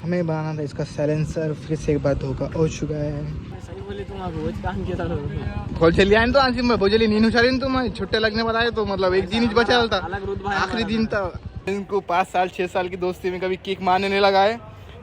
हमें बनाना था इसका साइलेंसर, फिर से एक बार धोखा हो चुका है। सही बोले तुम आप रोज काम किया था खोल चली आए तो आंसी में भोजली नींद उछाली तुम छुट्टे लगने बताए तो मतलब एक दिन ही बचा था, अलग रुतबा है आखिरी दिन था। इनको 5 साल 6 साल की दोस्ती में कभी किक मारने नहीं लगा है,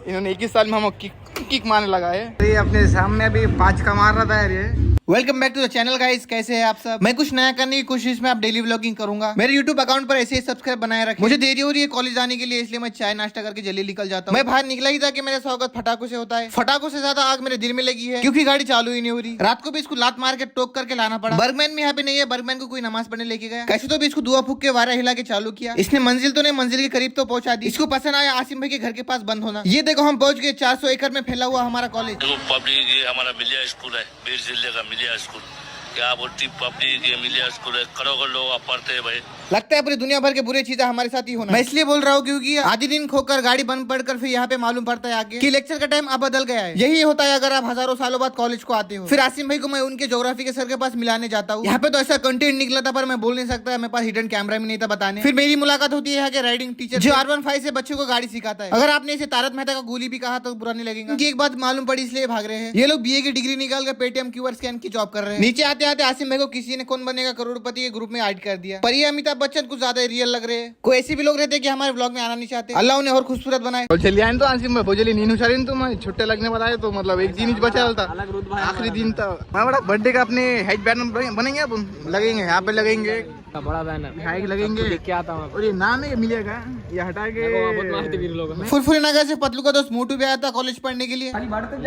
इन्होंने 21 साल में हम किक मारने लगा है। ये अपने सामने अभी 5 का मार रहा था यार ये। Welcome back to the channel guys, कैसे हैं आप सब। मैं कुछ नया करने की कोशिश में आप डेली व्लॉगिंग करूंगा। मेरे यूट्यूब अकाउंट पर ऐसे ही सब्सक्राइब बनाए रखें। मुझे देरी हो रही है कॉलेज जाने के लिए, इसलिए मैं चाय नाश्ता करके जल्दी निकल जाता हूँ। मैं बाहर निकला ही था कि मेरा स्वागत फटाकों से होता है। फटाकों से ज्यादा आग मेरे दिल में लगी है क्योंकि गाड़ी चालू ही नहीं हो रही। रात को भी इसको लात मार के टोक करके लाना पड़ा। बर्गमैन में यहाँ पे नहीं है, बर्गमैन को कोई नमाज पढ़ने लेके गया। कैसे तो भी इसको दुआ फूक के वारा हिला के चालू किया। इसने मंजिल तो नहीं, मंजिल के करीब तो पहुंचा दी। इसको पसंद आया आसिम भाई के घर के पास बंद होना। ये देखो हम पहुंच गए 400 एकड़ में फैला हुआ हमारा कॉलेज। पब्लिक ये हमारा मिलिया स्कूल है, बीर जिले का मिलिया स्कूल। क्या बोलती पब्लिक ये मिलिया स्कूल है, करोड़ों लोग पढ़ते हैं भाई। लगता है पूरी दुनिया भर के बुरे चीजें हमारे साथ ही होना। मैं इसलिए बोल रहा हूँ क्योंकि आधी दिन खोकर गाड़ी बंद पड़कर फिर यहाँ पे मालूम पड़ता है आगे कि लेक्चर का टाइम अब बदल गया है। यही होता है अगर आप हजारों सालों बाद कॉलेज को आते हो। फिर आसिम भाई को मैं उनके ज्योग्राफी के सर के पास मिलाने जाता हूँ। यहाँ पे तो ऐसा कंटेंट निकला था पर मैं बोल नहीं सकता, मेरे पास हिडन कैमरा भी नहीं था बताने। फिर मेरी मुलाकात होती है यहाँ के राइडिंग टीचर जो R15 से बच्चों को गाड़ी सिखाता है। अगर आपने इसे तारक मेहता का गोली भी कहा तो बुरा नहीं लगेगा। इनकी एक बात मालूम पड़ी इसलिए भाग रहे हैं। ये लोग BA की डिग्री निकाल कर पेटीएम QR स्कैन की जॉब कर रहे हैं। नीचे आते आते आसिम भाई को किसी ने कौन बनेगा करोड़पति के ग्रुप में ऐड कर दिया। पर ये अमिताभ बच्चन कुछ ज्यादा रियल लग रहे हैं। कोई ऐसे भी लोग रहते हैं कि हमारे ब्लॉग में आना नहीं चाहते। अल्लाह उन्हें और खूबसूरत बनाए। चलिए आए तो आसिम भाई भोजली नींद उछाली तुम छुट्टे लगने बताए तो मतलब एक दिन ही बचा था, अलग रुतबा है आखिरी दिन था। मैं बड़ा बर्थडे का अपने हेड बैनर बनेंगे, अपन लगेंगे यहाँ पे, लगेंगे बड़ा बैनर हाइक लगेंगे। देख के आता हूँ और ये नाम है मिलेगा, ये हटा के बहुत मारते वीर लोग फुरफुरी नगर से पतलू का दोस्त मोटू भी आया था कॉलेज पढ़ने के लिए। भटका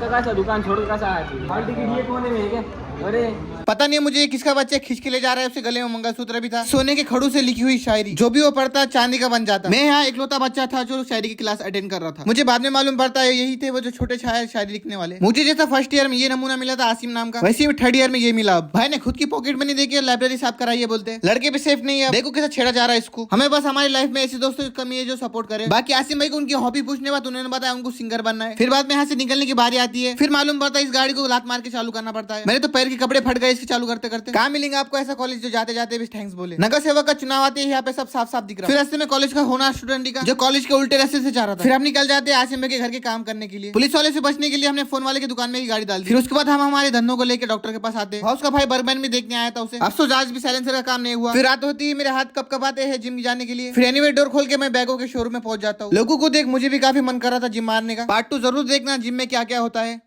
कैसा दुकान छोड़ कैसा आया। अरे पता नहीं मुझे किसका बच्चा खींच के ले जा रहा है, उसके गले में मंगलसूत्र भी था। सोने के खड़ू से लिखी हुई शायरी, जो भी वो पढ़ता चांदी का बन जाता। मैं यहाँ इकलौता बच्चा था जो शायरी की क्लास अटेंड कर रहा था। मुझे बाद में मालूम पड़ता है यही थे वो जो छोटे शायर शायरी लिखने वाले। मुझे जैसा फर्स्ट ईयर में ये नमूना मिला था आसिम नाम का, वैसे ही थर्ड ईयर में ये मिला। भाई ने खुद की पॉकेट मनी देके लाइब्रेरी साफ कराई है बोलते हैं। लड़के भी सेफ नहीं है, देखो कैसा छेड़ा जा रहा है इसको। हमें बस हमारी लाइफ में ऐसे दोस्तों की कमी है जो सपोर्ट करे। बाकी आसिम भाई को उनकी हॉबी पूछने बाद उन्होंने बताया उनको सिंगर बनना है। फिर बाद में यहाँ से निकलने की बारी आती है, फिर मालूम पड़ता है इस गाड़ी को लात मार के चालू करना पड़ता है। मेरे तो पैर के कपड़े फट गए इसके चालू करते करते। कहाँ मिलेंगे आपको ऐसा कॉलेज जो जाते जाते भी थैंक्स बोले। नगर सेवक का चुनाव आते हैं यहाँ पे सब साफ साफ दिख रहा है। फिर रास्ते में कॉलेज का होना स्टूडेंट का जो कॉलेज के उल्टे रास्ते से जा रहा था। फिर हम निकल जाते हैं आसिम भाई के घर के काम करने के लिए। पुलिस वाले से बचने के लिए हमने फोन वाले की दुकान में ही गाड़ी डाल दी। फिर उसके बाद हम हमारे धंधों को लेकर डॉक्टर के पास आते हैं। उसका भाई बर्गमैन में देखने आया था उसे। अफसोस आज भी साइलेंसर का काम नहीं हुआ। फिर रात होती है मेरे हाथ कब कब आते हैं जिम जाने के लिए। फिर एनीवे डोर खोल के मैं बैगों के शोरूम में पहुंच जाता हूँ। लोगों को देख मुझे भी काफी मन कर रहा था जिम मारने का। पार्ट 2 जरूर देखना जिम में क्या क्या होता है।